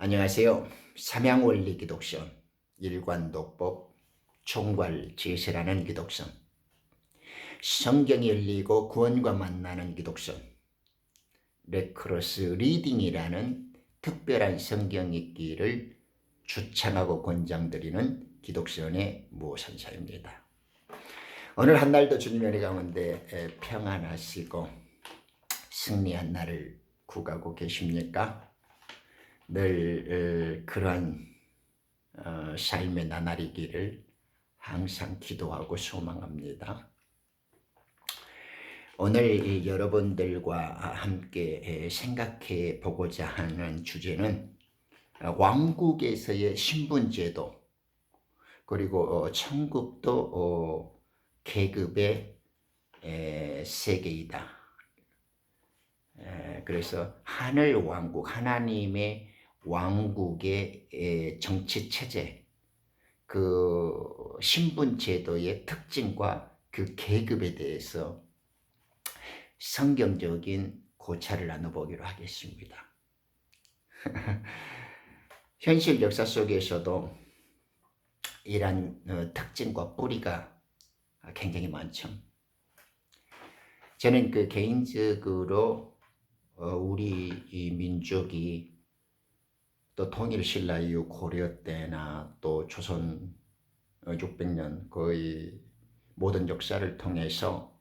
안녕하세요. 삼양원리 기독선 일관독법 총괄 제세라는 기독선, 성경이 열리고 구원과 만나는 기독선, 레크로스 리딩이라는 특별한 성경 읽기를 추천하고 권장드리는 기독선의 모선사입니다. 오늘 한 날도 주님의 은혜 가운데 평안하시고 승리한 날을 구가고 계십니까? 늘 그러한 삶의 나날이기를 항상 기도하고 소망합니다. 오늘 여러분들과 함께 생각해 보고자 하는 주제는 왕국에서의 신분제도, 그리고 천국도 계급의 세계이다. 그래서 하늘 왕국, 하나님의 왕국의 정치 체제, 그 신분 제도의 특징과 그 계급에 대해서 성경적인 고찰을 나눠보기로 하겠습니다. 현실 역사 속에서도 이러한 특징과 뿌리가 굉장히 많죠. 저는 개인적으로 우리 이 민족이 또 통일신라 이후 고려 때나 또 조선 600년 거의 모든 역사를 통해서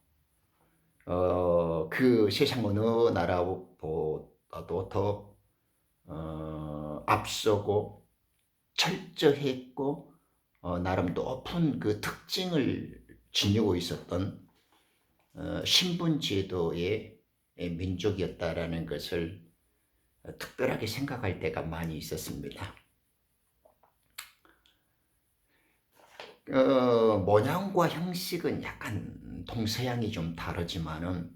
그 세상 어느 나라보다도 더 앞서고 철저했고 나름 높은 그 특징을 지니고 있었던 신분제도의 민족이었다라는 것을 특별하게 생각할 때가 많이 있었습니다. 모양과 형식은 약간 동서양이 좀 다르지만은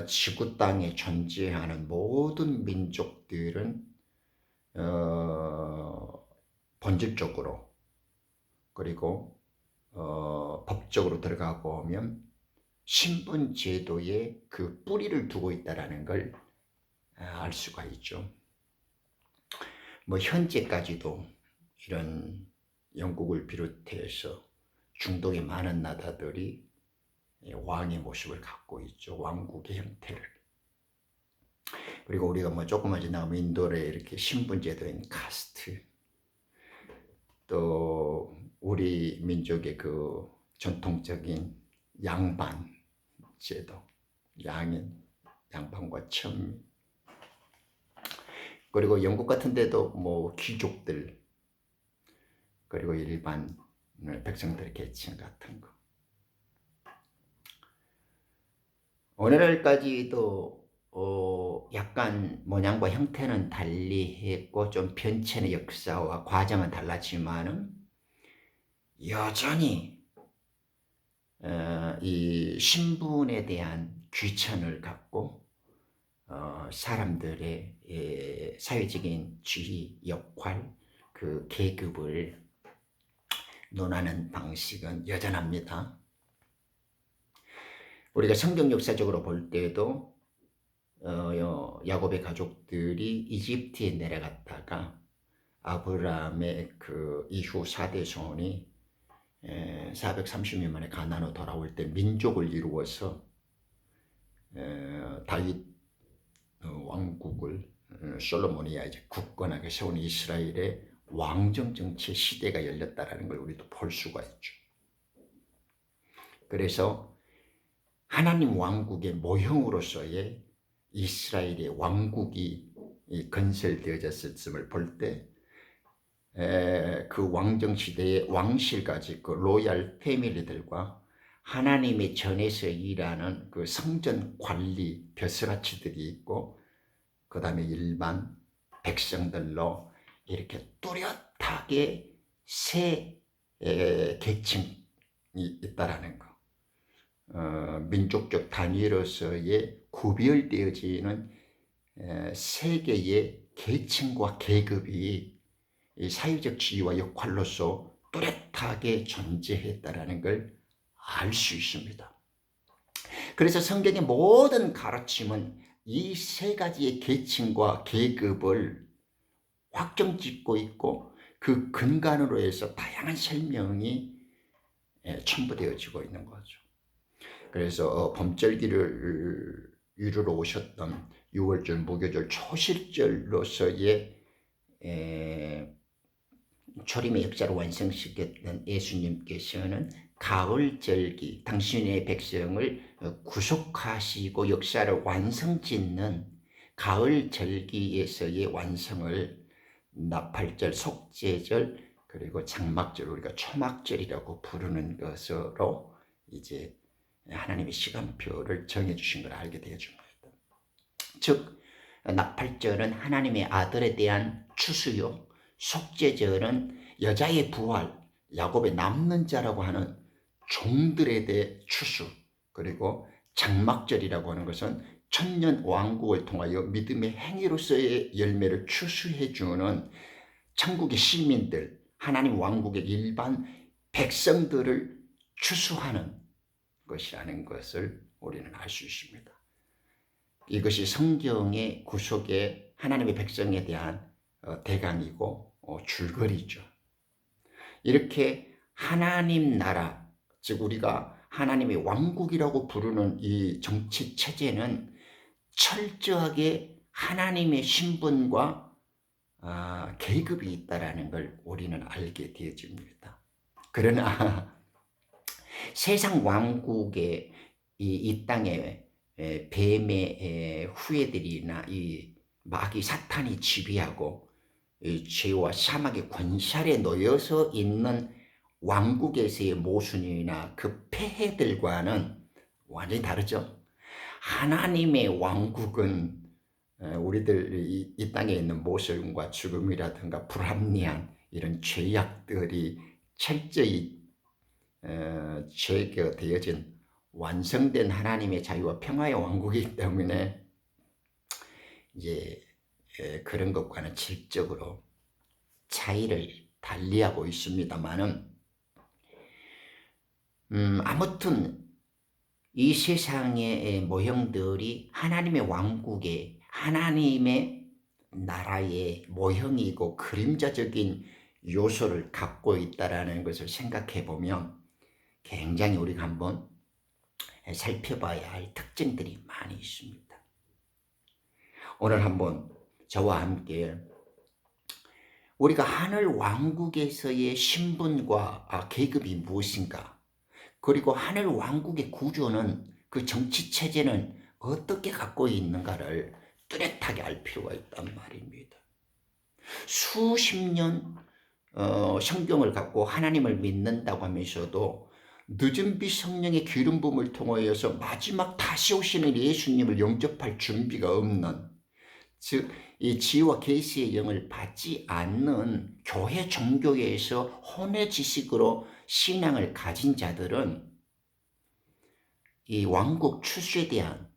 지구 땅에 존재하는 모든 민족들은 본질적으로 그리고 법적으로 들어가 보면 신분제도에 그 뿌리를 두고 있다라는 걸 알 수가 있죠. 현재까지도 이런 영국을 비롯해서 중동의 많은 나라들이 왕의 모습을 갖고 있죠. 왕국의 형태를. 그리고 우리가 조금만 지나가면 인도의 이렇게 신분제도인 카스트, 또 우리 민족의 그 전통적인 양반 제도, 양반과 천미, 그리고 영국 같은 데도 귀족들, 그리고 일반 백성들의 계층 같은 거. 오늘날까지도 약간 모양과 형태는 달리했고 좀 변천의 역사와 과정은 달랐지만은 여전히 이 신분에 대한 귀천을 갖고 사람들의 사회적인 지위, 역할, 그 계급을 논하는 방식은 여전합니다. 우리가 성경 역사적으로 볼 때도 야곱의 가족들이 이집트에 내려갔다가 아브라함의 그 이후 4대 손이 430년 만에 가나안으로 돌아올 때 민족을 이루어서 다윗 왕국을 솔로몬이 이제 굳건하게 세운 이스라엘의 왕정 정치 시대가 열렸다라는 걸 우리도 볼 수가 있죠. 그래서 하나님 왕국의 모형으로서의 이스라엘의 왕국이 건설되어졌음을 볼 때 그 왕정 시대의 왕실까지 그 로얄 패밀리들과 하나님의 전에서 일하는 그 성전 관리 벼슬아치들이 있고 그 다음에 일반 백성들로 이렇게 뚜렷하게 세 계층이 있다라는 거. 민족적 단위로서의 구별되어지는 세 개의 계층과 계급이 이 사회적 지위와 역할로서 뚜렷하게 존재했다라는 걸 알 수 있습니다. 그래서 성경의 모든 가르침은 이 세 가지의 계층과 계급을 확정짓고 있고 그 근간으로 해서 다양한 설명이 첨부되어지고 있는 거죠. 그래서 범절기를 이루러 오셨던 6월절, 무교절, 초실절로서의 초림의 역사를 완성시켰던 예수님께서는 가을절기 당신의 백성을 구속하시고 역사를 완성짓는 가을절기에서의 완성을 나팔절, 속죄절, 그리고 장막절, 우리가 초막절이라고 부르는 것으로 이제 하나님의 시간표를 정해주신 걸 알게 되어줍니다. 즉 나팔절은 하나님의 아들에 대한 추수요, 속죄절은 여자의 부활, 야곱의 남는 자라고 하는 종들에 대해 추수, 그리고 장막절이라고 하는 것은 천년 왕국을 통하여 믿음의 행위로서의 열매를 추수해주는 천국의 시민들, 하나님 왕국의 일반 백성들을 추수하는 것이라는 것을 우리는 알 수 있습니다. 이것이 성경의 구속의 하나님의 백성에 대한 대강이고 줄거리죠. 이렇게 하나님 나라, 즉 우리가 하나님의 왕국이라고 부르는 이 정치 체제는 철저하게 하나님의 신분과 계급이 있다라는 걸 우리는 알게 되어집니다. 그러나 세상 왕국의 이 땅에 뱀의 후예들이나 이 마귀 사탄이 지배하고 죄와 사막의 권살에 놓여서 있는 왕국에서의 모순이나 그 폐해들과는 완전히 다르죠. 하나님의 왕국은 우리들 이 땅에 있는 모순과 죽음이라든가 불합리한 이런 죄악들이 철저히 제거되어진 완성된 하나님의 자유와 평화의 왕국이기 때문에 이제 그런 것과는 질적으로 차이를 달리하고 있습니다만은 아무튼 이 세상의 모형들이 하나님의 왕국의 하나님의 나라의 모형이고 그림자적인 요소를 갖고 있다라는 것을 생각해 보면 굉장히 우리가 한번 살펴봐야 할 특징들이 많이 있습니다. 오늘 한번 저와 함께 우리가 하늘 왕국에서의 신분과 계급이 무엇인가, 그리고 하늘 왕국의 구조는 그 정치 체제는 어떻게 갖고 있는가를 뚜렷하게 알 필요가 있단 말입니다. 수십 년 성경을 갖고 하나님을 믿는다고 하면서도 늦은 빛 성령의 기름 부음을 통하여서 마지막 다시 오시는 예수님을 영접할 준비가 없는, 즉 이 지혜와 계시의 영을 받지 않는 교회 종교에서 혼의 지식으로 신앙을 가진 자들은 이 왕국 추수에 대한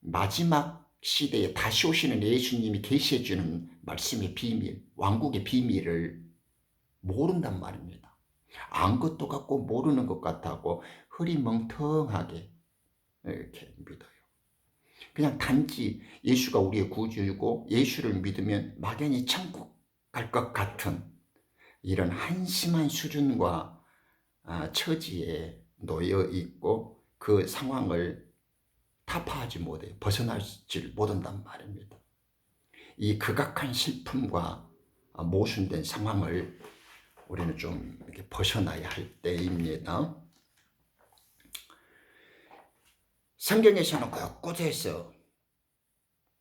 마지막 시대에 다시 오시는 예수님이 계시해 주는 말씀의 비밀, 왕국의 비밀을 모른단 말입니다. 안 것도 같고 모르는 것 같다고 흐리멍텅하게 이렇게 믿어요. 그냥 단지 예수가 우리의 구주이고 예수를 믿으면 막연히 천국 갈 것 같은 이런 한심한 수준과 처지에 놓여 있고 그 상황을 타파하지 못해 벗어나질 못한단 말입니다. 이 극악한 슬픔과 모순된 상황을 우리는 좀 이렇게 벗어나야 할 때입니다. 성경에서는 곳곳에서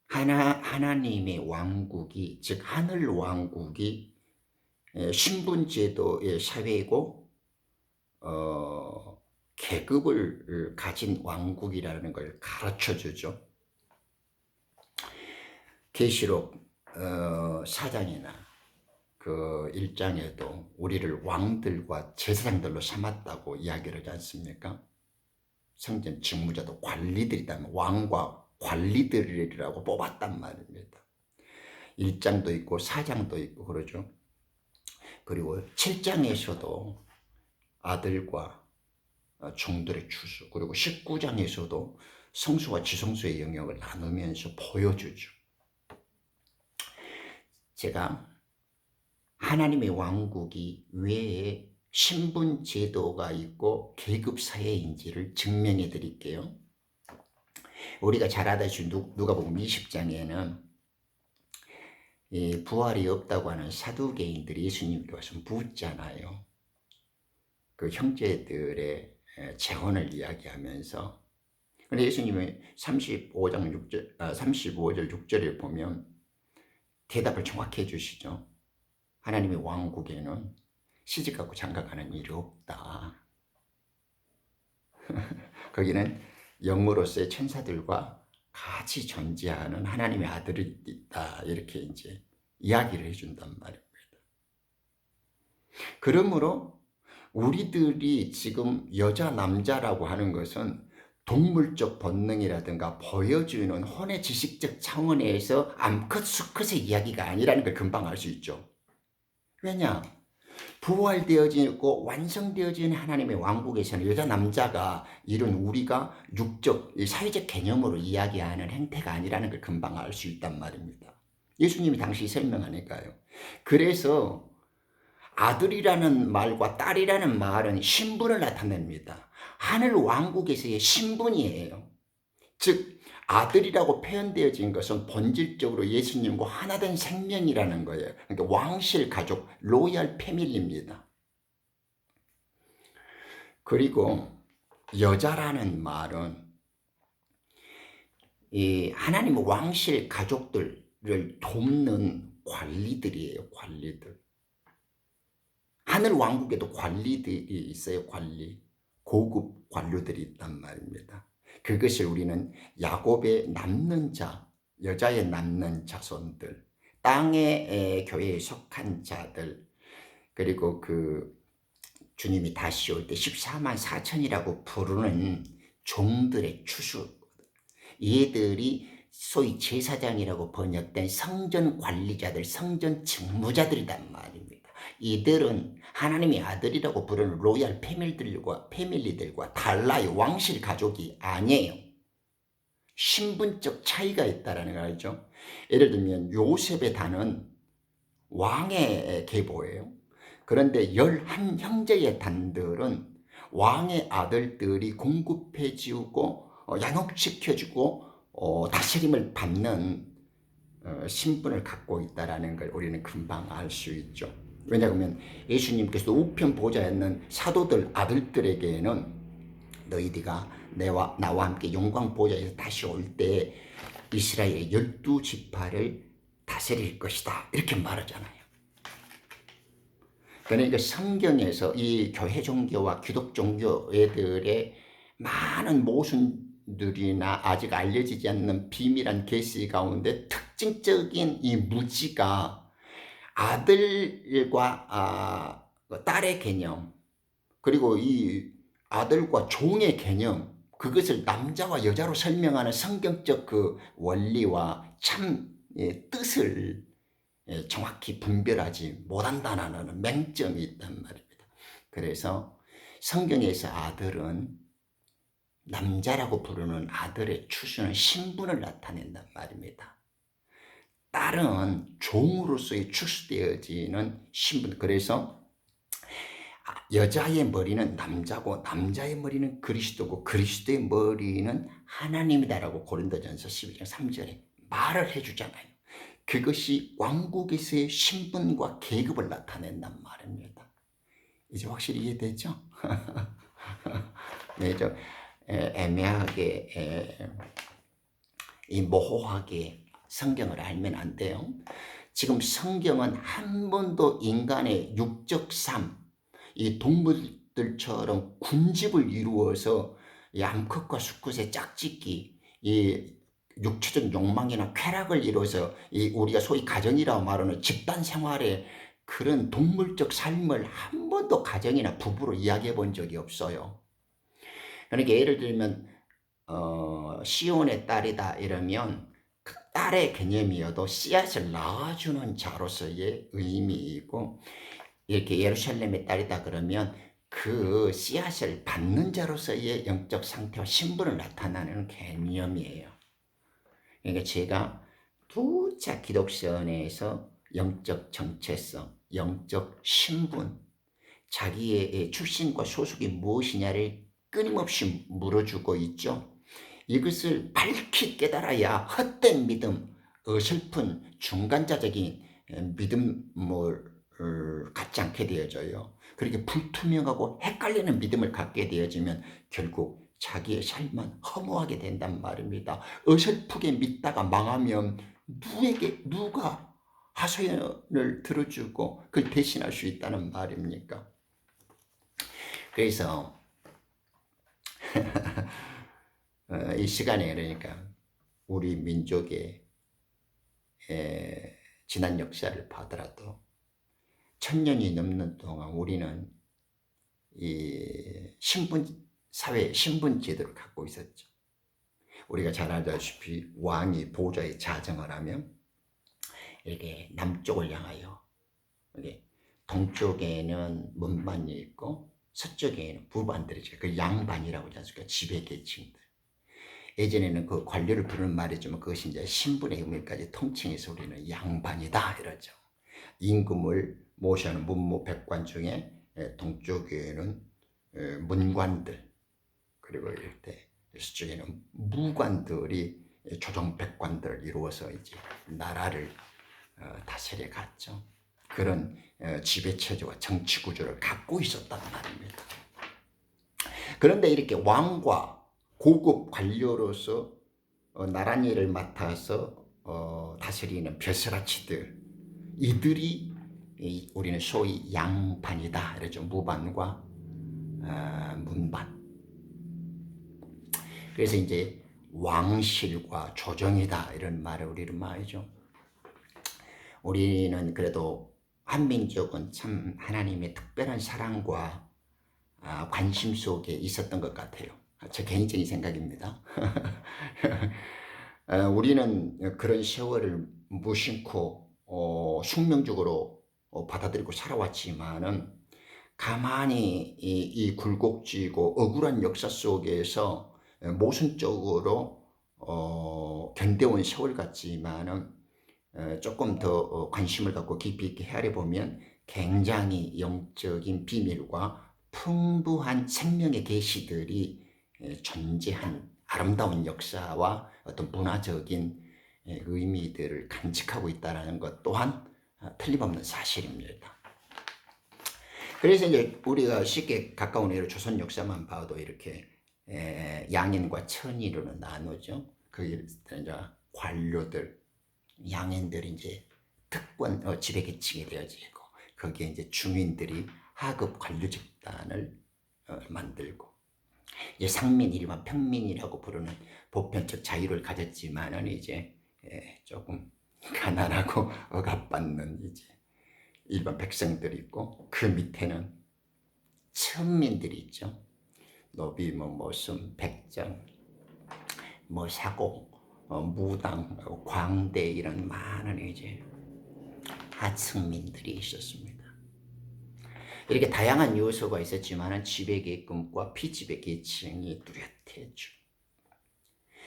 하나님의 왕국이, 즉 하늘 왕국이 신분제도의 사회이고 계급을 가진 왕국이라는 걸 가르쳐 주죠. 계시록 4장이나 그 1장에도 우리를 왕들과 제사장들로 삼았다고 이야기를 하지 않습니까? 성전 직무자도 관리들이다, 왕과 관리들이라고 뽑았단 말입니다. 1장도 있고 4장도 있고 그러죠. 그리고 7장에서도 아들과 종들의 추수, 그리고 19장에서도 성수와 지성수의 영역을 나누면서 보여주죠. 제가 하나님의 왕국이 왜 신분 제도가 있고 계급 사회인지를 증명해 드릴게요. 우리가 잘 알다시피 누가복음 20장에는 부활이 없다고 하는 사두개인들이 예수님께 와서 묻잖아요. 그 형제들의 재혼을 이야기하면서. 근데 예수님이 35절 6절에 보면 대답을 정확히 해주시죠. 하나님의 왕국에는 시집가고 장가가는 일이 없다. 거기는 영으로서의 천사들과 같이 존재하는 하나님의 아들이 있다. 이렇게 이제 이야기를 해준단 말입니다. 그러므로 우리들이 지금 여자 남자라고 하는 것은 동물적 본능이라든가 보여주는 혼의 지식적 차원에서 암컷 수컷의 이야기가 아니라는 걸 금방 알 수 있죠. 왜냐? 부활되어지고 완성되어진 하나님의 왕국에서는 여자 남자가 이런 우리가 육적 사회적 개념으로 이야기하는 행태가 아니라는 걸 금방 알 수 있단 말입니다. 예수님이 당시 설명하니까요. 그래서 아들이라는 말과 딸이라는 말은 신분을 나타냅니다. 하늘 왕국에서의 신분이에요. 즉 아들이라고 표현되어진 것은 본질적으로 예수님과 하나된 생명이라는 거예요. 그러니까 왕실 가족, 로얄 패밀리입니다. 그리고 여자라는 말은 이 하나님의 왕실 가족들을 돕는 관리들이에요. 관리들. 하늘 왕국에도 관리들이 있어요. 관리. 고급 관료들이 있단 말입니다. 그것을 우리는 야곱의 남는 자, 여자의 남는 자손들, 땅의 교회에 속한 자들, 그리고 그 주님이 다시 올 때 14만 4천이라고 부르는 종들의 추수, 얘들이 소위 제사장이라고 번역된 성전 관리자들, 성전 직무자들이란 말입니다. 이들은 하나님의 아들이라고 부르는 로얄 패밀리들과 달라요. 왕실 가족이 아니에요. 신분적 차이가 있다는 걸 알죠. 예를 들면 요셉의 단은 왕의 계보예요. 그런데 11형제의 단들은 왕의 아들들이 공급해주고 양육시켜주고 다스림을 받는 신분을 갖고 있다는 걸 우리는 금방 알 수 있죠. 왜냐하면 예수님께서 우편 보좌였는 사도들 아들들에게는 너희들가 나와 함께 영광 보좌에서 다시 올 때 이스라엘의 12지파를 다스릴 것이다 이렇게 말하잖아요. 그러니까 성경에서 이 교회 종교와 기독 종교애들의 많은 모순들이나 아직 알려지지 않는 비밀한 계시 가운데 특징적인 이 무지가 아들과 딸의 개념, 그리고 이 아들과 종의 개념, 그것을 남자와 여자로 설명하는 성경적 그 원리와 참 뜻을 정확히 분별하지 못한다는 맹점이 있단 말입니다. 그래서 성경에서 아들은 남자라고 부르는 아들의 추수는 신분을 나타낸단 말입니다. 딸은 종으로서의 추수되어지는 신분. 그래서 여자의 머리는 남자고 남자의 머리는 그리스도고 그리스도의 머리는 하나님이다라고 고린도전서 12장 3절에 말을 해주잖아요. 그것이 왕국에서의 신분과 계급을 나타낸단 말입니다. 이제 확실히 이해되죠? 네, 좀 애매하게 모호하게 성경을 알면 안 돼요. 지금 성경은 한 번도 인간의 육적 삶, 이 동물들처럼 군집을 이루어서 이 암컷과 수컷의 짝짓기, 이 육체적 욕망이나 쾌락을 이루어서 이 우리가 소위 가정이라고 말하는 집단 생활의 그런 동물적 삶을 한 번도 가정이나 부부로 이야기해 본 적이 없어요. 그러니까 예를 들면 시온의 딸이다 이러면 그 딸의 개념이어도 씨앗을 낳아주는 자로서의 의미이고, 이렇게 예루살렘의 딸이다 그러면 그 씨앗을 받는 자로서의 영적 상태와 신분을 나타나는 개념이에요. 그러니까 제가 부자 기독선에서 영적 정체성, 영적 신분, 자기의 출신과 소속이 무엇이냐를 끊임없이 물어주고 있죠. 이것을 밝히 깨달아야 헛된 믿음, 어설픈 중간자적인 믿음을 갖지 않게 되어져요. 그렇게 불투명하고 헷갈리는 믿음을 갖게 되어지면 결국 자기의 삶은 허무하게 된단 말입니다. 어설프게 믿다가 망하면 누가 하소연을 들어주고 그걸 대신할 수 있다는 말입니까? 그래서 이 시간에 그러니까 우리 민족의 지난 역사를 봐더라도 1000년이 넘는 동안 우리는 이 사회 신분 제도를 갖고 있었죠. 우리가 잘 알다시피 왕이 보좌에 자정을 하면 이렇게 남쪽을 향하여, 이렇게 동쪽에는 문반이 있고 서쪽에는 부반들이 있죠. 그 양반이라고 하지 않습니까? 지배계층들. 예전에는 그 관료를 부르는 말이지만 그것이 이제 신분의 의미까지 통칭해서 우리는 양반이다 이러죠. 임금을 모시는 문무백관 중에 동쪽에는 문관들, 그리고 이때 서쪽에는 무관들이 조정백관들을 이루어서 이제 나라를 다스려 갔죠. 그런 지배체제와 정치구조를 갖고 있었단 말입니다. 그런데 이렇게 왕과 고급 관료로서 나랏일을 맡아서 다스리는 벼슬아치들, 이들이 우리는 소위 양반이다 이러죠. 무반과 문반. 그래서 이제 왕실과 조정이다 이런 말을 우리는 말이죠. 우리는 그래도 한민족은 참 하나님의 특별한 사랑과 관심 속에 있었던 것 같아요. 제 개인적인 생각입니다. 우리는 그런 세월을 무심코 숙명적으로 받아들이고 살아왔지만은 가만히 이 굴곡지고 억울한 역사 속에서 모순적으로 견뎌온 세월 같지만은 조금 더 관심을 갖고 깊이 있게 헤아려 보면 굉장히 영적인 비밀과 풍부한 생명의 계시들이 존재한 아름다운 역사와 어떤 문화적인 의미들을 간직하고 있다는 것 또한 틀림없는 사실입니다. 그래서 이제 우리가 쉽게 가까운 예로 조선 역사만 봐도 이렇게 양인과 천인으로 나누죠. 그 이제 관료들, 양인들이 이제 특권 지배계층이 되어지고 거기에 이제 중인들이 하급 관료 집단을 만들고 이제 상민, 일반 평민이라고 부르는 보편적 자유를 가졌지만은 이제 조금 가난하고 억압받는 이제 일반 백성들이 있고 그 밑에는 천민들이 있죠. 노비, 모순, 백정, 사고, 무당, 광대 이런 많은 이제 하층민들이 있었습니다. 이렇게 다양한 요소가 있었지만 지배계층과 피지배계층이 뚜렷했죠.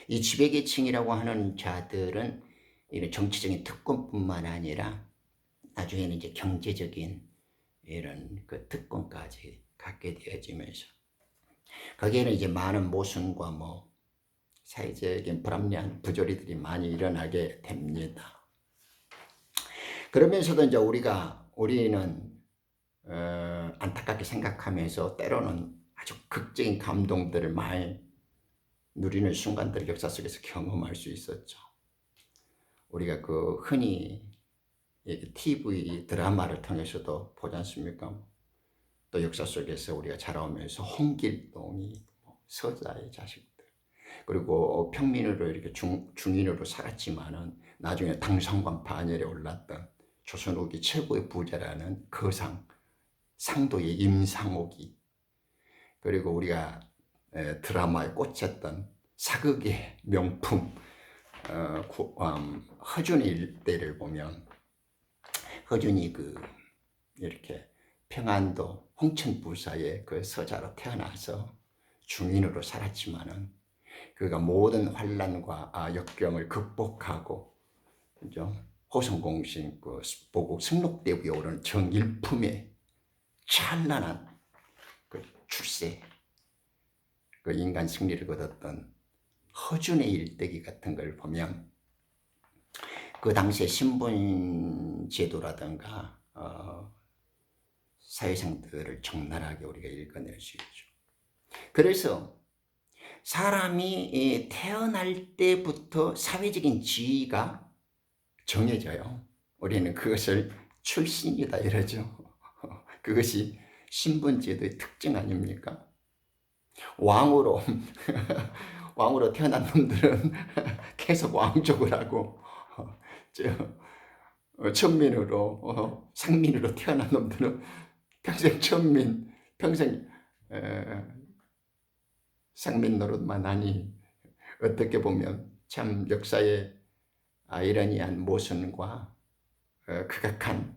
이 지배계층이라고 하는 자들은 이런 정치적인 특권뿐만 아니라 나중에는 이제 경제적인 이런 그 특권까지 갖게 되어지면서 거기에는 이제 많은 모순과 사회적인 불합리한 부조리들이 많이 일어나게 됩니다. 그러면서도 이제 우리는 안타깝게 생각하면서 때로는 아주 극적인 감동들을 많이 누리는 순간들을 역사 속에서 경험할 수 있었죠. 우리가 그 흔히 TV 드라마를 통해서도 보지 않습니까? 또 역사 속에서 우리가 자라오면서 홍길동이 서자의 자식들, 그리고 평민으로 이렇게 중인으로 살았지만은 나중에 당상관 반열에 올랐던 조선 후기 최고의 부자라는 거상 상도의 임상옥이, 그리고 우리가 드라마에 꽂혔던 사극의 명품 허준의 일대를 보면 허준이 이렇게 평안도 홍천부사의 그 서자로 태어나서 중인으로 살았지만은 그가 모든 환란과 역경을 극복하고, 그죠? 호성공신 보고 승록대부에 오르는 정일품의 찬란한 그 출세, 그 인간 승리를 거뒀던 허준의 일대기 같은 걸 보면 그 당시에 신분 제도라든가 사회상들을 적나라하게 우리가 읽어낼 수 있죠. 그래서 사람이 태어날 때부터 사회적인 지위가 정해져요. 우리는 그것을 출신이다 이러죠. 그것이 신분제도의 특징 아닙니까? 왕으로 왕으로 태어난 놈들은 계속 왕족을 하고 천민으로 상민으로 태어난 놈들은 평생 천민, 평생 상민 노릇만 하니 어떻게 보면 참 역사의 아이러니한 모순과 극악한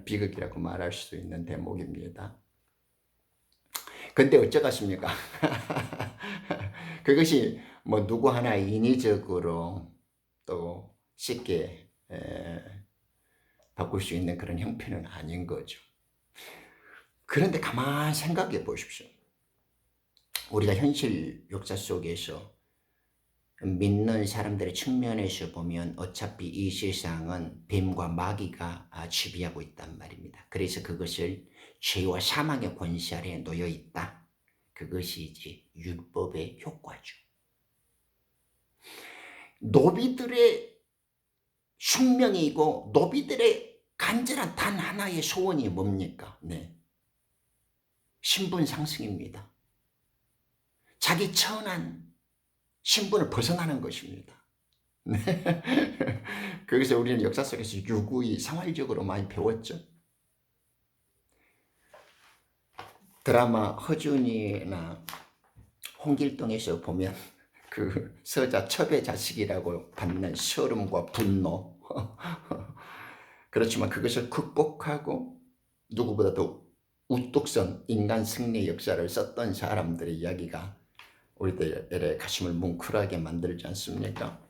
비극이라고 말할 수 있는 대목입니다. 근데 어쩌겠습니까? 그것이 뭐 누구 하나 인위적으로 또 쉽게 바꿀 수 있는 그런 형편은 아닌 거죠. 그런데 가만히 생각해 보십시오. 우리가 현실 역사 속에서 믿는 사람들의 측면에서 보면 어차피 이 세상은 뱀과 마귀가 지배하고 있단 말입니다. 그래서 그것을 죄와 사망의 권세 아래에 놓여 있다. 그것이 이제 율법의 효과죠. 노비들의 숙명이고 노비들의 간절한 단 하나의 소원이 뭡니까? 네. 신분 상승입니다. 자기 천한 신분을 벗어나는 것입니다. 네. 거기서 우리는 역사 속에서 유구히 생활적으로 많이 배웠죠. 드라마 허준이나 홍길동에서 보면 그 서자 첩의 자식이라고 받는 서름과 분노 그렇지만 그것을 극복하고 누구보다도 우뚝선 인간 승리 역사를 썼던 사람들의 이야기가 우리들의 가슴을 뭉클하게 만들지 않습니까?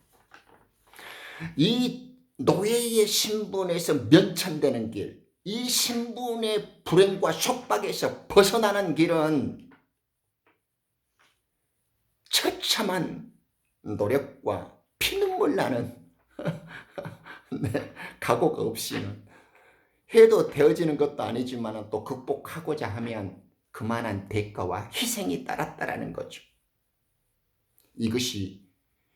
이 노예의 신분에서 면천되는 길, 이 신분의 불행과 속박에서 벗어나는 길은 처참한 노력과 피눈물 나는 네, 각오가 없이는 해도 되어지는 것도 아니지만 또 극복하고자 하면 그만한 대가와 희생이 따랐다라는 거죠. 이것이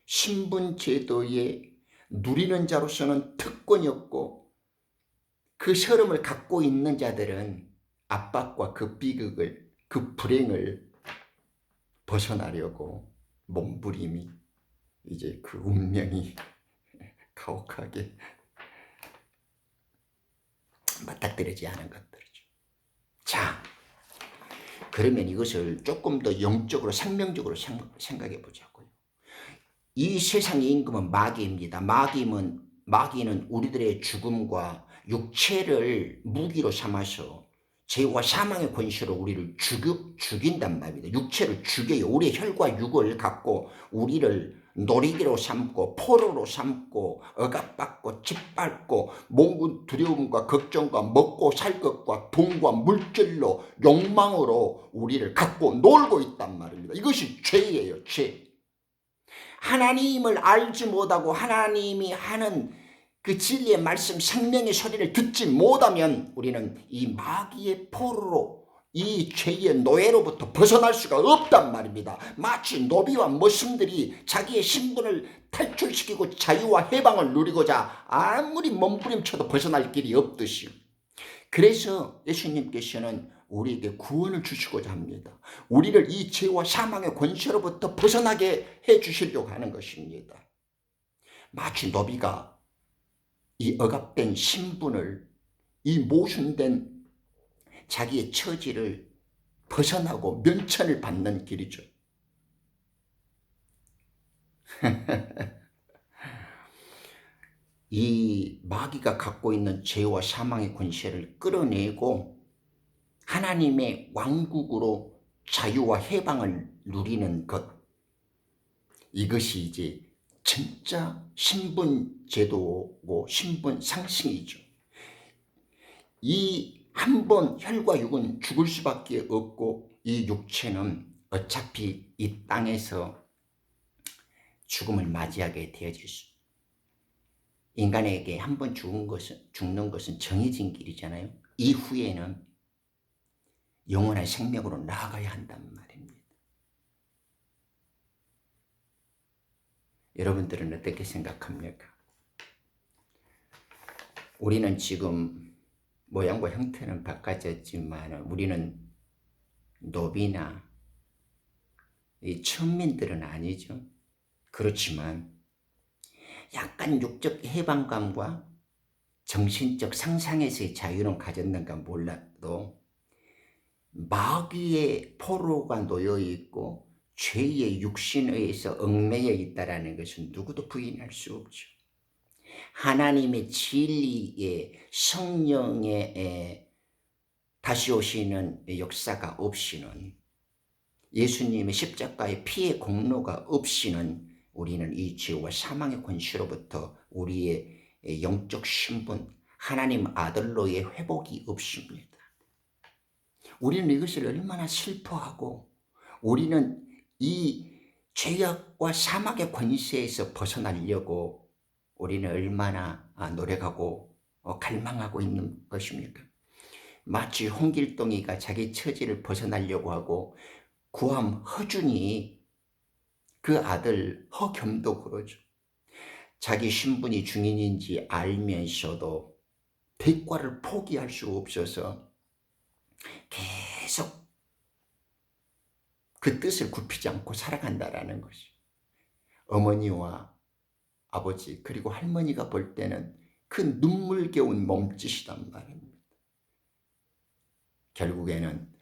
신분제도의 누리는 자로서는 특권이었고 그 서름을 갖고 있는 자들은 압박과 그 비극을, 그 불행을 벗어나려고 몸부림이 이제 그 운명이 가혹하게 맞닥뜨리지 않은 것들이죠. 자, 그러면 이것을 조금 더 영적으로 생명적으로 생각해 보자고요. 이 세상의 임금은 마귀입니다. 마귀는 우리들의 죽음과 육체를 무기로 삼아서 죄와 사망의 권세로 우리를 죽인단 말입니다. 육체를 죽여요. 우리의 혈과 육을 갖고 우리를 놀이기로 삼고 포로로 삼고 억압받고 짓밟고 몽군 두려움과 걱정과 먹고 살 것과 돈과 물질로 욕망으로 우리를 갖고 놀고 있단 말입니다. 이것이 죄예요. 죄. 하나님을 알지 못하고 하나님이 하는 그 진리의 말씀 생명의 소리를 듣지 못하면 우리는 이 마귀의 포로로 이 죄의 노예로부터 벗어날 수가 없단 말입니다. 마치 노비와 머슴들이 자기의 신분을 탈출시키고 자유와 해방을 누리고자 아무리 몸부림쳐도 벗어날 길이 없듯이 그래서 예수님께서는 우리에게 구원을 주시고자 합니다. 우리를 이 죄와 사망의 권세로부터 벗어나게 해주시려고 하는 것입니다. 마치 노비가 이 억압된 신분을 이 모순된 자기의 처지를 벗어나고 면천을 받는 길이죠. 이 마귀가 갖고 있는 죄와 사망의 권세를 끌어내고 하나님의 왕국으로 자유와 해방을 누리는 것, 이것이 이제 진짜 신분 제도고 신분 상승이죠. 이 한 번 혈과 육은 죽을 수밖에 없고 이 육체는 어차피 이 땅에서 죽음을 맞이하게 되어지죠. 인간에게 한 번 죽는 것은 정해진 길이잖아요. 이후에는 영원한 생명으로 나아가야 한단 말입니다. 여러분들은 어떻게 생각합니까? 우리는 지금 모양과 형태는 바꿔졌지만 우리는 노비나 이 천민들은 아니죠. 그렇지만 약간 육적 해방감과 정신적 상상에서의 자유는 가졌는가 몰라도 마귀의 포로가 놓여 있고 죄의 육신에 의해서 얽매여 있다는 것은 누구도 부인할 수 없죠. 하나님의 진리의 성령의 다시 오시는 역사가 없이는, 예수님의 십자가의 피의 공로가 없이는 우리는 이 죄와 사망의 권세로부터 우리의 영적 신분, 하나님 아들로의 회복이 없습니다. 우리는 이것을 얼마나 슬퍼하고, 우리는 이 죄악과 사막의 권세에서 벗어나려고 우리는 얼마나 노력하고 갈망하고 있는 것입니까? 마치 홍길동이가 자기 처지를 벗어나려고 하고 구함 허준이 그 아들 허겸도 그러죠. 자기 신분이 중인인지 알면서도 대가를 포기할 수 없어서 계속 그 뜻을 굽히지 않고 살아간다라는 것이, 어머니와 아버지 그리고 할머니가 볼 때는 그 눈물겨운 몸짓이란 말입니다. 결국에는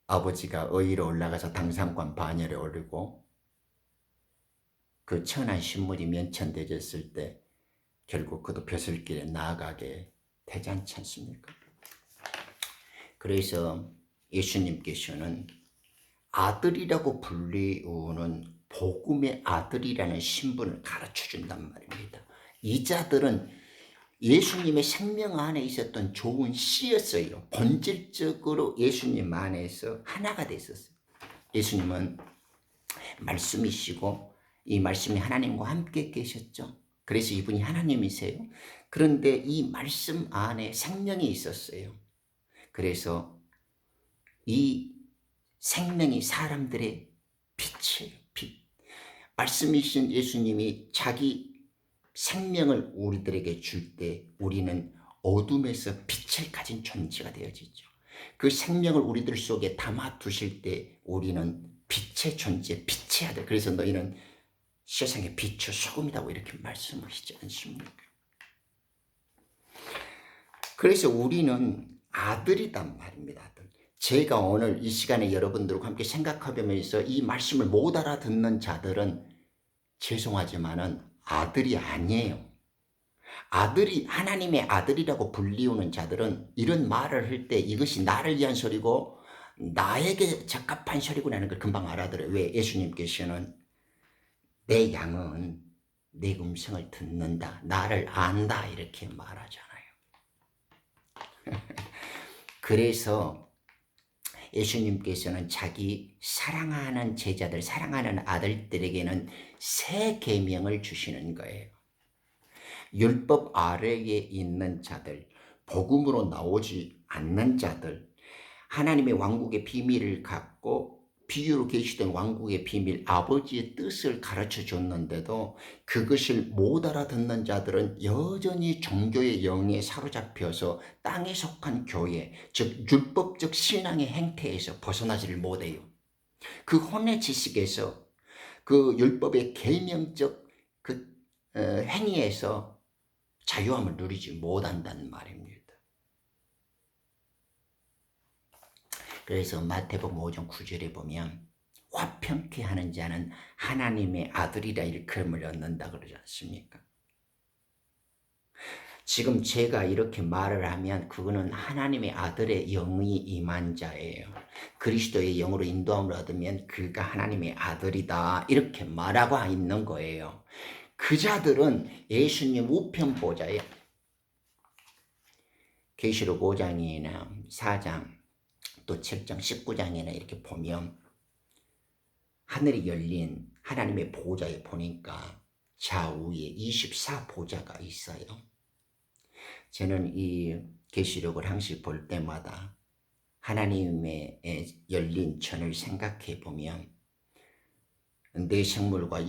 아버지가 의의로 올라가서 당상관 반열에 오르고 그 천한 신물이 면천되졌을 때 결국 그도 벼슬길에 나아가게 되지 않지 않습니까? 그래서 예수님께서는 아들이라고 불리우는 복음의 아들이라는 신분을 가르쳐 준단 말입니다. 이 자들은 예수님의 생명 안에 있었던 좋은 씨였어요. 본질적으로 예수님 안에서 하나가 됐었어요. 예수님은 말씀이시고 이 말씀이 하나님과 함께 계셨죠. 그래서 이분이 하나님이세요. 그런데 이 말씀 안에 생명이 있었어요. 그래서 이 생명이 사람들의 빛이에요. 빛. 말씀이신 예수님이 자기 생명을 우리들에게 줄 때 우리는 어둠에서 빛을 가진 존재가 되어지죠. 그 생명을 우리들 속에 담아 두실 때 우리는 빛의 존재, 빛의 아들. 그래서 너희는 세상의 빛과 소금이라고 이렇게 말씀하시지 않습니까? 그래서 우리는 아들이단 말입니다. 아들. 제가 오늘 이 시간에 여러분들과 함께 생각하면서 이 말씀을 못 알아듣는 자들은 죄송하지만은 아들이 아니에요. 아들이, 하나님의 아들이라고 불리우는 자들은 이런 말을 할 때 이것이 나를 위한 소리고 나에게 적합한 소리구나는 걸 금방 알아들어요. 왜? 예수님께서는 내 양은 내 음성을 듣는다, 나를 안다 이렇게 말하잖아요. 그래서 예수님께서는 자기 사랑하는 제자들, 사랑하는 아들들에게는 새 계명을 주시는 거예요. 율법 아래에 있는 자들, 복음으로 나오지 않는 자들, 하나님의 왕국의 비밀을 갖고 비유로 계시던 왕국의 비밀, 아버지의 뜻을 가르쳐 줬는데도 그것을 못 알아듣는 자들은 여전히 종교의 영에 사로잡혀서 땅에 속한 교회, 즉 율법적 신앙의 행태에서 벗어나지를 못해요. 그 혼의 지식에서, 그 율법의 계명적 그 행위에서 자유함을 누리지 못한다는 말입니다. 그래서 마태복음 5장 9절에 보면 화평케 하는 자는 하나님의 아들이라 일컬음을 얻는다 그러지 않습니까? 지금 제가 이렇게 말을 하면 그거는 하나님의 아들의 영이 임한 자예요. 그리스도의 영으로 인도함을 얻으면 그가 하나님의 아들이다. 이렇게 말하고 있는 거예요. 그 자들은 예수님 우편 보좌에 계시록 5장이나 4장 또 7장 19장이나 이렇게 보면 하늘이 열린 하나님의 보좌에 보니까 좌우에 24보좌가 있어요. 저는 이 계시록을 항상 볼 때마다 하나님의 열린 천을 생각해 보면 네 생물과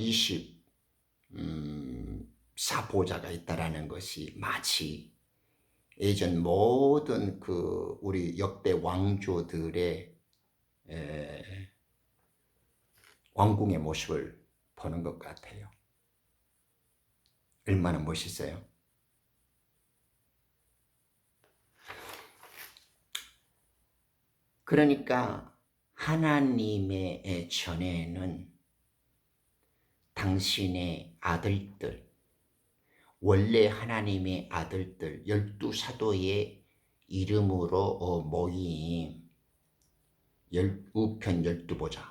24보좌가 있다라는 것이 마치 예전 모든 그 우리 역대 왕조들의 왕궁의 모습을 보는 것 같아요. 얼마나 멋있어요. 그러니까 하나님의 전에는 당신의 아들들, 원래 하나님의 아들들 12사도의 이름으로 모인 우편 12보좌,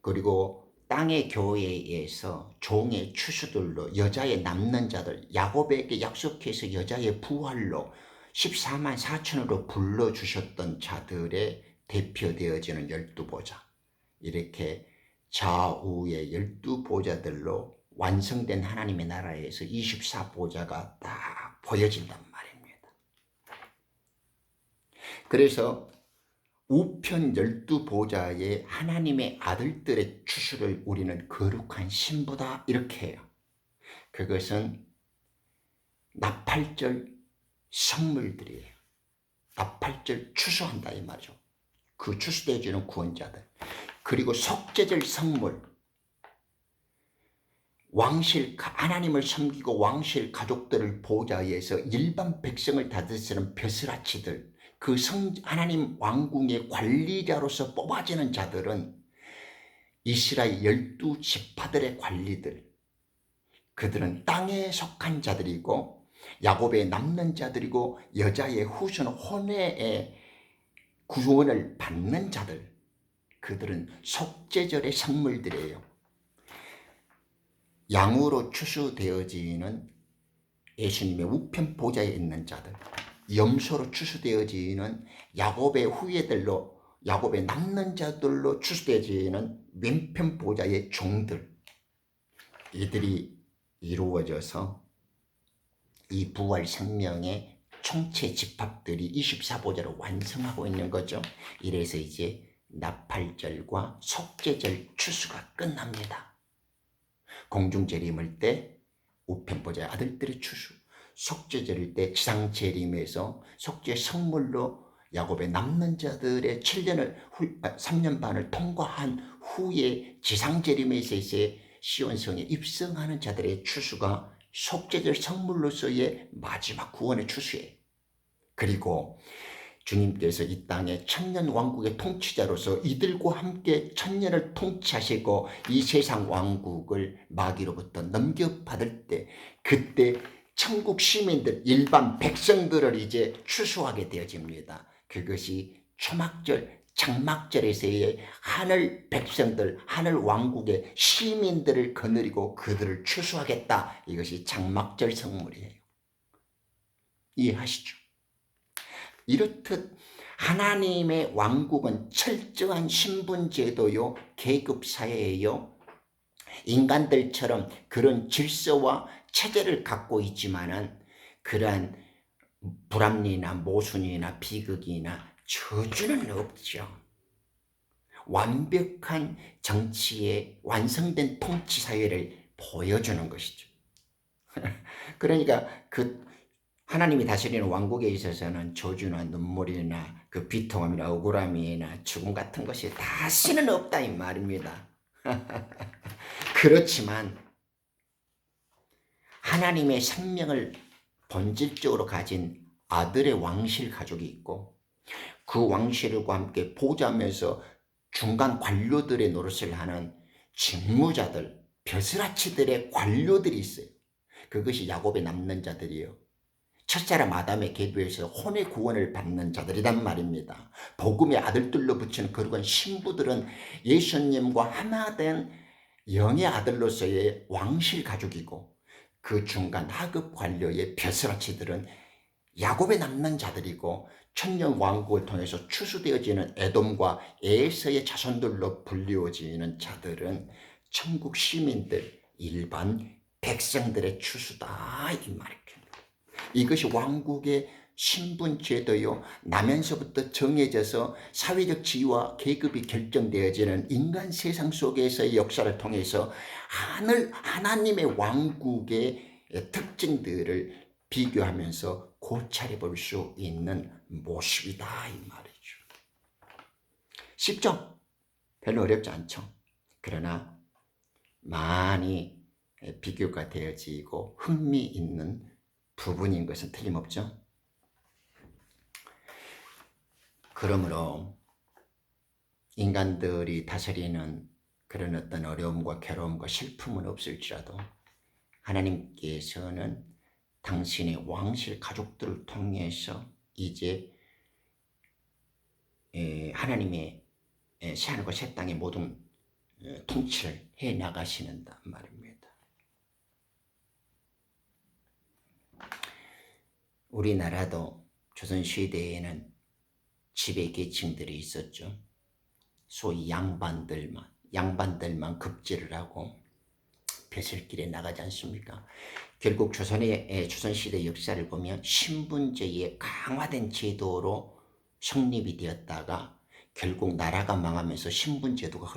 그리고 땅의 교회에서 종의 추수들로 여자의 남는 자들, 야곱에게 약속해서 여자의 부활로 14만 4천으로 불러주셨던 자들의 대표되어지는 12보좌, 이렇게 좌우의 12보좌들로 완성된 하나님의 나라에서 24보좌가 딱 보여진단 말입니다. 그래서 우편 12보좌의 하나님의 아들들의 추수를 우리는 거룩한 신부다 이렇게 해요. 그것은 나팔절 선물들이에요. 나팔절 추수한다 이 말이죠. 그 추수되어지는 구원자들. 그리고 속죄절 선물, 왕실 하나님을 섬기고 왕실 가족들을 보좌해서 일반 백성을 다스리는 벼슬아치들, 그 하나님 왕궁의 관리자로서 뽑아지는 자들은 이스라엘 12지파들의 관리들, 그들은 땅에 속한 자들이고 야곱의 남는 자들이고 여자의 후손 혼외의 구원을 받는 자들, 그들은 속죄절의 선물들이에요. 양으로 추수되어지는 예수님의 우편 보좌에 있는 자들, 염소로 추수되어지는 야곱의 후예들로, 야곱의 남는 자들로 추수되어지는 왼편 보좌의 종들, 이들이 이루어져서 이 부활 생명의 총체 집합들이 24보좌로 완성하고 있는 거죠. 이래서 이제 나팔절과 속죄절 추수가 끝납니다. 공중재림을 때 우편보좌의 아들들의 추수, 속죄절일 때 지상재림에서 속죄 선물로 야곱의 남는 자들의 3년 반을 통과한 후에 지상재림에서 이제 시온성에 입성하는 자들의 추수가 속죄절 선물로서의 마지막 구원의 추수예요. 그리고 주님께서 이 땅의 천년 왕국의 통치자로서 이들과 함께 천년을 통치하시고 이 세상 왕국을 마귀로부터 넘겨받을 때, 그때 천국 시민들, 일반 백성들을 이제 추수하게 되어집니다. 그것이 초막절, 장막절에서의 하늘 백성들, 하늘 왕국의 시민들을 거느리고 그들을 추수하겠다. 이것이 장막절 성물이에요. 이해하시죠? 이렇듯 하나님의 왕국은 철저한 신분제도요, 계급사회예요. 인간들처럼 그런 질서와 체제를 갖고 있지만은 그러한 불합리나 모순이나 비극이나 저주는 없죠. 완벽한 정치의 완성된 통치사회를 보여주는 것이죠. 그러니까 그 하나님이 다스리는 왕국에 있어서는 저주나 눈물이나 그 비통함이나 억울함이나 죽음 같은 것이 다시는 없다 이 말입니다. 그렇지만 하나님의 생명을 본질적으로 가진 아들의 왕실 가족이 있고 그 왕실과 함께 보좌하면서 중간 관료들의 노릇을 하는 직무자들, 벼슬아치들의 관료들이 있어요. 그것이 야곱의 남는 자들이에요. 첫사람 아담의 계보에서 혼의 구원을 받는 자들이란 말입니다. 복음의 아들들로 붙이는 거룩한 신부들은 예수님과 하나 된 영의 아들로서의 왕실 가족이고, 그 중간 하급 관료의 벼슬아치들은 야곱에 남는 자들이고, 천년 왕국을 통해서 추수되어지는 에돔과 에서의 자손들로 불리워지는 자들은 천국 시민들, 일반 백성들의 추수다 이 말이죠. 이것이 왕국의 신분제도요, 나면서부터 정해져서 사회적 지위와 계급이 결정되어지는 인간 세상 속에서의 역사를 통해서 하나님의 왕국의 특징들을 비교하면서 고찰해 볼 수 있는 모습이다 이 말이죠. 쉽죠? 별로 어렵지 않죠. 그러나 많이 비교가 되어지고 흥미있는 부분인 것은 틀림없죠. 그러므로 인간들이 다스리는 그런 어떤 어려움과 괴로움과 슬픔은 없을지라도 하나님께서는 당신의 왕실 가족들을 통해서 이제 하나님의 새하늘과 새 땅의 모든 통치를 해 나가시는 말입니다. 우리나라도 조선시대에는 지배계층들이 있었죠. 소위 양반들만 급제를 하고 벼슬길에 나가지 않습니까? 결국 조선시대 역사를 보면 신분제의 강화된 제도로 성립이 되었다가 결국 나라가 망하면서 신분제도가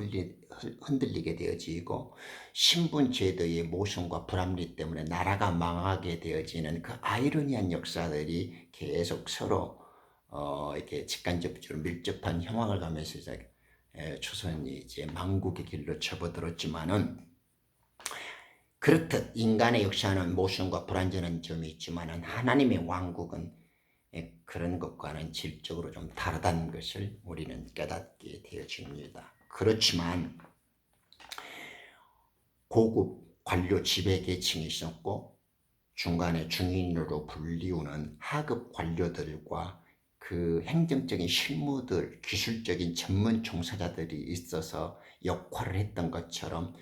흔들리게 되어지고, 신분제도의 모순과 불합리 때문에 나라가 망하게 되어지는 그 아이러니한 역사들이 계속 서로 이렇게 직간접적으로 밀접한 형황을 가면서 이제 조선이 이제 망국의 길로 접어들었지만은, 그렇듯 인간의 역사는 모순과 불완전한 점이 있지만은 하나님의 왕국은 그런 것과는 질적으로 좀 다르다는 것을 우리는 깨닫게 되어집니다. 그렇지만 고급 관료 지배계층이 있었고, 중간에 중인으로 불리우는 하급 관료들과 그 행정적인 실무들, 기술적인 전문 종사자들이 있어서 역할을 했던 것처럼,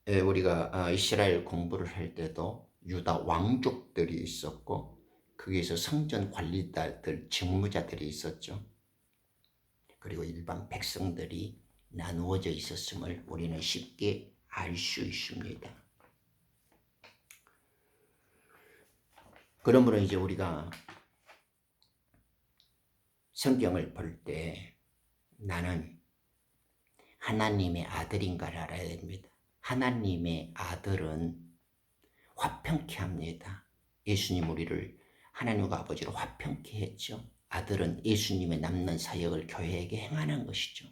우리가 이스라엘 공부를 할 때도 유다 왕족들이 있었고, 거기에서 성전 관리자들, 직무자들이 있었죠. 그리고 일반 백성들이 나누어져 있었음을 우리는 쉽게 알 수 있습니다. 그러므로 이제 우리가 성경을 볼 때 나는 하나님의 아들인가를 알아야 됩니다. 하나님의 아들은 화평케 합니다. 예수님 우리를 하나님과 아버지로 화평케 했죠. 아들은 예수님의 남는 사역을 교회에게 행하는 것이죠.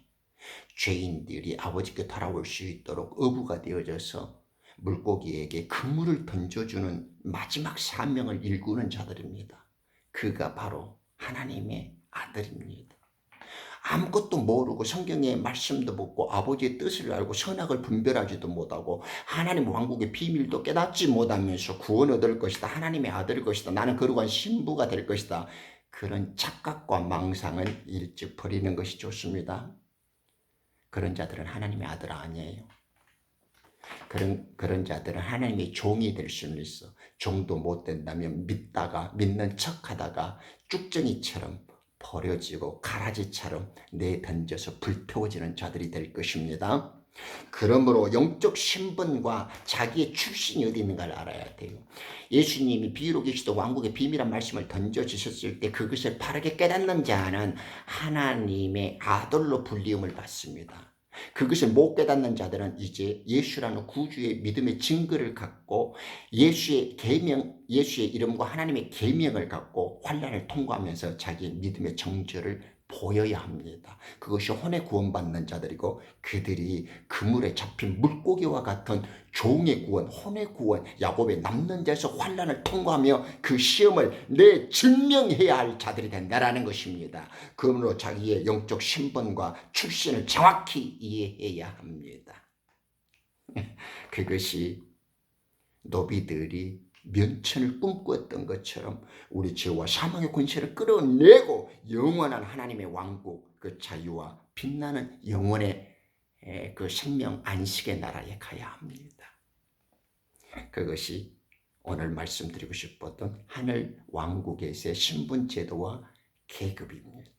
죄인들이 아버지께 돌아올 수 있도록 어부가 되어져서 물고기에게 그물을 던져주는 마지막 사명을 일구는 자들입니다. 그가 바로 하나님의 아들입니다. 아무것도 모르고 성경의 말씀도 묻고 아버지의 뜻을 알고 선악을 분별하지도 못하고 하나님 왕국의 비밀도 깨닫지 못하면서 구원 얻을 것이다, 하나님의 아들일 것이다, 나는 거룩한 신부가 될 것이다, 그런 착각과 망상을 일찍 버리는 것이 좋습니다. 그런 자들은 하나님의 아들 아니에요. 그런 자들은 하나님의 종이 될 수는 있어. 종도 못 된다면 믿는 척하다가 쭉정이처럼 버려지고 가라지처럼 내던져서 불태워지는 자들이 될 것입니다. 그러므로 영적 신분과 자기의 출신이 어디 있는가를 알아야 돼요. 예수님이 비유로 계시도 왕국의 비밀한 말씀을 던져주셨을 때 그것을 바르게 깨닫는 자는 하나님의 아들로 불리움을 받습니다. 그것을 못 깨닫는 자들은 이제 예수라는 구주의 믿음의 증거를 갖고 예수의 이름과 하나님의 계명을 갖고 환난을 통과하면서 자기의 믿음의 정절을 보여야 합니다. 그것이 혼의 구원받는 자들이고, 그들이 그물에 잡힌 물고기와 같은 종의 구원, 혼의 구원, 야곱의 남는 자에서 환난을 통과하며 그 시험을 증명해야 할 자들이 된다라는 것입니다. 그러므로 자기의 영적 신분과 출신을 정확히 이해해야 합니다. 그것이 노비들이 면천을 꿈꾸었던 것처럼 우리 죄와 사망의 권세를 끌어내고 영원한 하나님의 왕국, 그 자유와 빛나는 영혼의 그 생명 안식의 나라에 가야 합니다. 그것이 오늘 말씀드리고 싶었던 하늘 왕국에서의 신분 제도와 계급입니다.